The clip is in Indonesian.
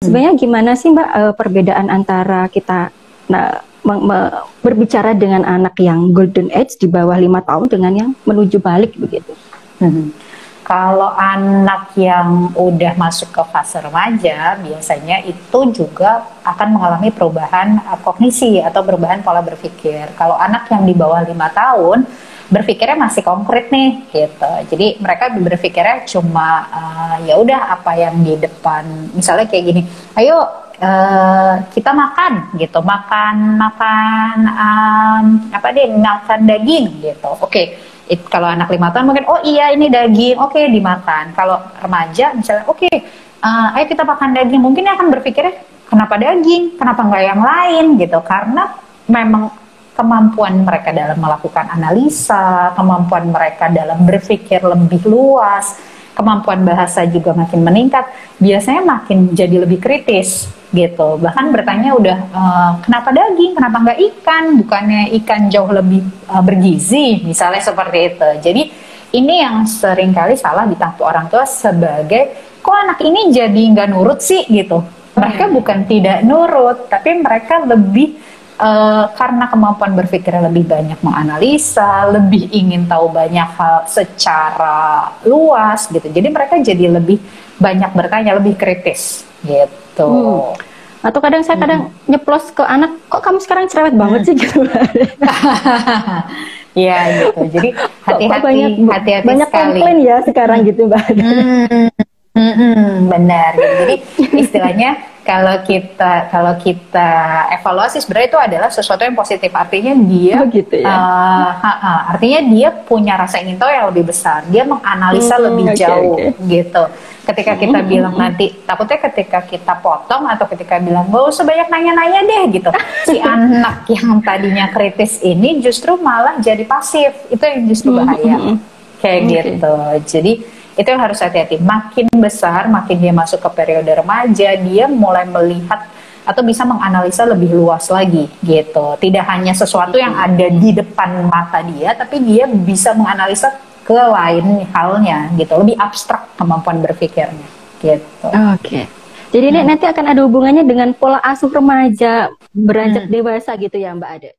Sebenarnya gimana sih Mbak perbedaan antara kita berbicara dengan anak yang golden age di bawah 5 tahun dengan yang menuju balik begitu? Kalau anak yang udah masuk ke fase remaja, biasanya itu juga akan mengalami perubahan kognisi atau perubahan pola berpikir. Kalau anak yang di bawah 5 tahun, berpikirnya masih konkret nih, gitu. Jadi mereka berpikirnya cuma ya udah apa yang di depan. Misalnya kayak gini, ayo kita makan, gitu. Makan apa deh? Makan daging, gitu. Oke. Kalau anak 5 tahun mungkin oh iya ini daging, oke dimakan. Kalau remaja misalnya oke, ayo kita makan daging, mungkin dia akan berpikirnya kenapa daging, kenapa nggak yang lain gitu, karena memang kemampuan mereka dalam melakukan analisa, kemampuan mereka dalam berpikir lebih luas, kemampuan bahasa juga makin meningkat, biasanya makin jadi lebih kritis gitu. Bahkan bertanya udah kenapa daging, kenapa nggak ikan, bukannya ikan jauh lebih bergizi, misalnya seperti itu. Jadi ini yang seringkali salah ditangkap orang tua sebagai kok anak ini jadi nggak nurut sih gitu. Mereka bukan tidak nurut, tapi mereka lebih karena kemampuan berpikirnya lebih banyak menganalisa, lebih ingin tahu banyak hal secara luas gitu. Jadi mereka jadi lebih banyak bertanya, lebih kritis gitu. Atau kadang saya nyeplos ke anak, kok kamu sekarang cerewet banget sih gitu. Iya gitu. Jadi hati-hati banyak sekali. komplain ya sekarang gitu Mbak. Benar gitu. Jadi istilahnya kalau kita evaluasi sebenarnya itu adalah sesuatu yang positif, artinya dia gitu ya? Artinya dia punya rasa ingin tahu yang lebih besar, dia menganalisa lebih jauh gitu. Ketika kita bilang nanti takutnya ketika kita potong atau ketika bilang gak usah banyak nanya-nanya deh gitu, si anak yang tadinya kritis ini justru malah jadi pasif, itu yang justru bahaya kayak gitu. Jadi itu yang harus hati-hati. Makin besar, makin dia masuk ke periode remaja, dia mulai melihat atau bisa menganalisa lebih luas lagi gitu. Tidak hanya sesuatu yang ada di depan mata dia, tapi dia bisa menganalisa ke lain halnya gitu. Lebih abstrak kemampuan berpikirnya gitu. Oke. Jadi ini nanti akan ada hubungannya dengan pola asuh remaja beranjak dewasa gitu ya Mbak Ade?